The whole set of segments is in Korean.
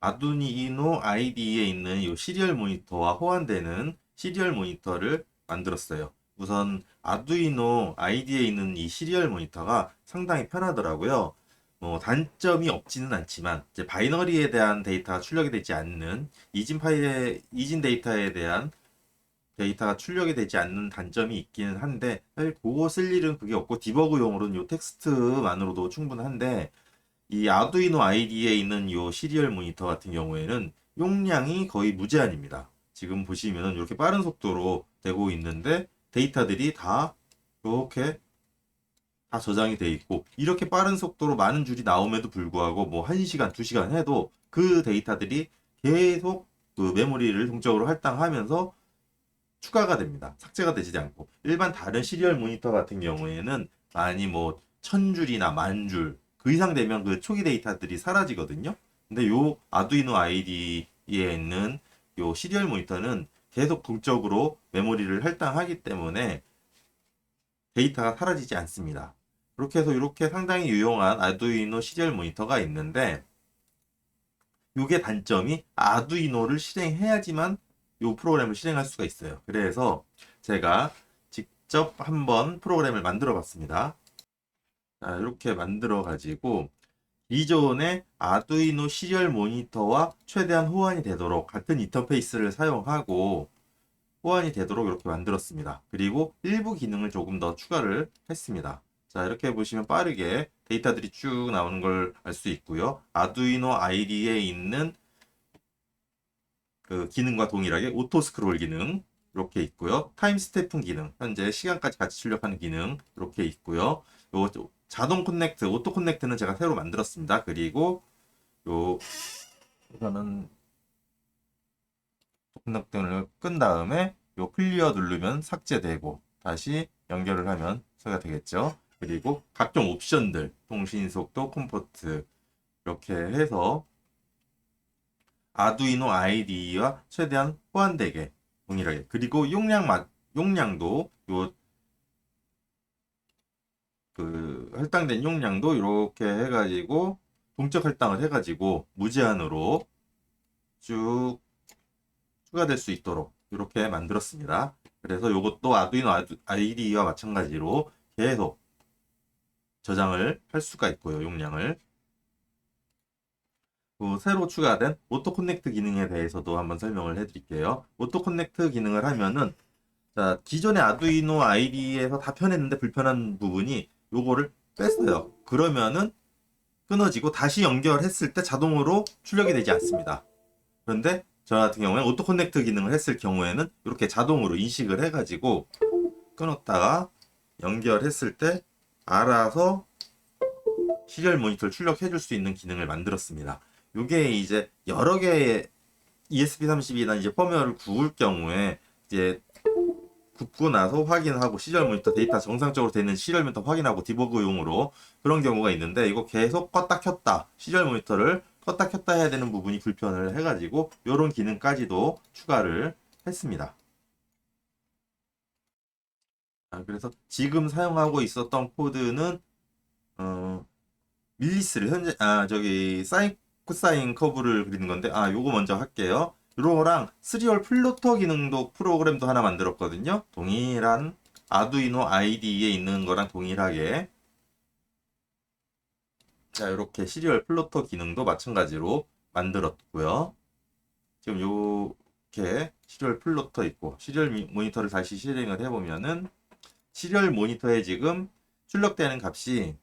아두이노 IDE에 있는 이 시리얼 모니터와 호환되는 시리얼 모니터를 만들었어요. 우선 아두이노 IDE에 있는 이 시리얼 모니터가 상당히 편하더라고요. 단점이 없지는 않지만 이제 바이너리에 대한 데이터가 출력이 되지 않는 이진 데이터에 대한 데이터가 출력이 되지 않는 단점이 있기는 한데 사실 그거 쓸 일은 그게 없고 디버그용으로는 요 텍스트만으로도 충분한데 이 아두이노 ID에 있는 요 시리얼 모니터 같은 경우에는 용량이 거의 무제한입니다. 지금 보시면은 이렇게 빠른 속도로 되고 있는데 데이터들이 다 이렇게 다 저장이 돼 있고 이렇게 빠른 속도로 많은 줄이 나옴에도 불구하고 뭐 1시간, 2시간 해도 그 데이터들이 계속 그 메모리를 동적으로 할당하면서 추가가 됩니다. 삭제가 되지 않고 일반 다른 시리얼 모니터 같은 경우에는 많이 뭐 1000줄이나 10,000줄 그 이상 되면 그 초기 데이터들이 사라지거든요. 근데 요 아두이노 IDE에 있는 요 시리얼 모니터는 계속 동적으로 메모리를 할당하기 때문에 데이터가 사라지지 않습니다. 그렇게 해서 이렇게 상당히 유용한 아두이노 시리얼 모니터가 있는데 요게 단점이 아두이노를 실행해야지만 요 프로그램을 실행할 수가 있어요. 그래서 제가 직접 한번 프로그램을 만들어 봤습니다. 자, 이렇게 만들어 가지고 기존의 아두이노 시리얼 모니터와 최대한 호환이 되도록 같은 인터페이스를 사용하고 호환이 되도록 이렇게 만들었습니다. 그리고 일부 기능을 조금 더 추가를 했습니다. 자, 이렇게 보시면 빠르게 데이터들이 쭉 나오는 걸 알 수 있고요. 아두이노 ID에 있는 그 기능과 동일하게 오토 스크롤 기능 이렇게 있고요. 타임 스태핑 기능, 현재 시간까지 같이 출력하는 기능 이렇게 있고요. 요 자동 커넥트, 오토 커넥트는 제가 새로 만들었습니다. 그리고 요 우선은 커넥팅을 끈 다음에 요 클리어 누르면 삭제되고 다시 연결을 하면 소개가 되겠죠. 그리고 각종 옵션들, 통신 속도, 컴포트 이렇게 해서 아두이노 IDE와 최대한 호환되게 동일하게 그리고 용량도 요 그 할당된 용량도 이렇게 해가지고 동적 할당을 해가지고 무제한으로 쭉 추가될 수 있도록 이렇게 만들었습니다. 그래서 이것도 아두이노 IDE와 마찬가지로 계속 저장을 할 수가 있고요. 용량을 새로 추가된 오토 커넥트 기능에 대해서도 한번 설명을 해드릴게요. 오토 커넥트 기능을 하면은 자, 기존의 아두이노 ID에서 다 편했는데 불편한 부분이 요거를 뺐어요. 그러면은 끊어지고 다시 연결했을 때 자동으로 출력이 되지 않습니다. 그런데 저 같은 경우에 오토 커넥트 기능을 했을 경우에는 이렇게 자동으로 인식을 해가지고 끊었다가 연결했을 때 알아서 시리얼 모니터를 출력해 줄 수 있는 기능을 만들었습니다. 요게 이제 여러 개의 ESP32나 이제 펌웨어를 구울 경우에 이제 굽고 나서 확인하고 시리얼 모니터 데이터 정상적으로 되는 시리얼 모니터 확인하고 디버그용으로 그런 경우가 있는데 이거 계속 껐다 켰다 시리얼 모니터를 껐다 켰다 해야 되는 부분이 불편을 해가지고 이런 기능까지도 추가를 했습니다. 그래서 지금 사용하고 있었던 코드는 어, 밀리스를 현재 저기 사인 코사인 커브를 그리는 건데 요거 먼저 할게요. 요거랑 스리얼 플로터 기능도 프로그램도 하나 만들었거든요. 동일한 아두이노 IDE에 있는 거랑 동일하게 자 이렇게 시리얼 플로터 기능도 마찬가지로 만들었고요. 지금 요렇게 시리얼 플로터 있고 시리얼 모니터를 다시 실행을 해보면은 시리얼 모니터에 지금 출력되는 값이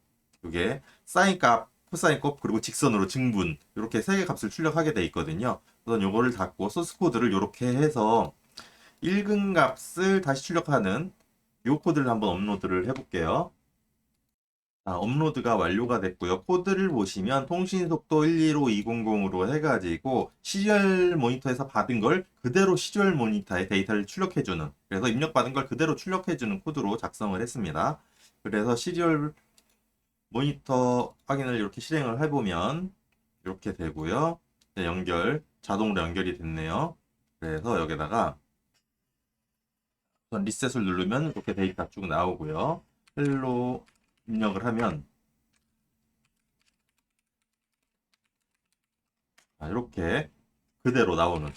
이게 사인 값, 코사인 값, 그리고 직선으로 증분 이렇게 세 개 값을 출력하게 돼 있거든요. 우선 요거를 닫고 소스 코드를 이렇게 해서 읽은 값을 다시 출력하는 요 코드를 한번 업로드를 해볼게요. 업로드가 완료가 됐고요. 코드를 보시면 통신 속도 115200으로 해가지고 시리얼 모니터에서 받은 걸 그대로 시리얼 모니터에 데이터를 출력해주는 그래서 입력받은 걸 그대로 출력해주는 코드로 작성을 했습니다. 그래서 시리얼 모니터 확인을 이렇게 실행을 해보면 이렇게 되고요. 자동으로 연결이 됐네요. 그래서 여기다가 우선 리셋을 누르면 이렇게 데이터 쭉 나오고요. 헬로 입력을 하면 자, 이렇게 그대로 나오는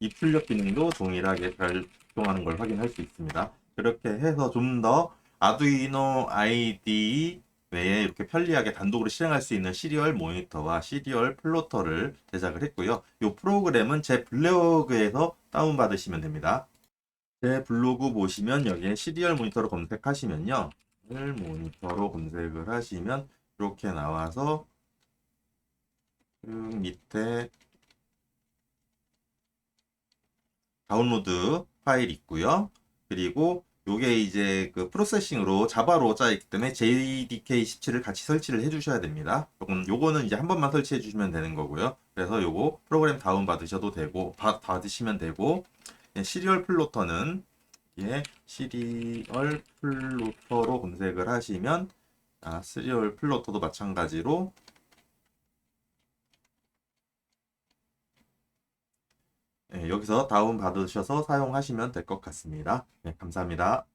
이 출력 기능도 동일하게 작동하는 걸 확인할 수 있습니다. 그렇게 해서 좀 더 아두이노 IDE 외에 이렇게 편리하게 단독으로 실행할 수 있는 시리얼 모니터와 시리얼 플로터를 제작을 했고요. 이 프로그램은 제 블로그에서 다운받으시면 됩니다. 제 블로그 보시면 여기에 시리얼 모니터로 검색하시면요. 시리얼 모니터로 검색을 하시면 이렇게 나와서 밑에 다운로드 파일 있고요. 그리고 요게 이제 그 프로세싱으로 자바로 짜있기 때문에 JDK17을 같이 설치를 해주셔야 됩니다. 요거는 이제 한 번만 설치해 주시면 되는 거고요. 그래서 요거 프로그램 다운 받으셔도 되고 받으시면 되고, 시리얼 플로터는 시리얼 플로터로 검색을 하시면 시리얼 플로터도 마찬가지로 여기서 다운 받으셔서 사용하시면 될 것 같습니다. 네, 감사합니다.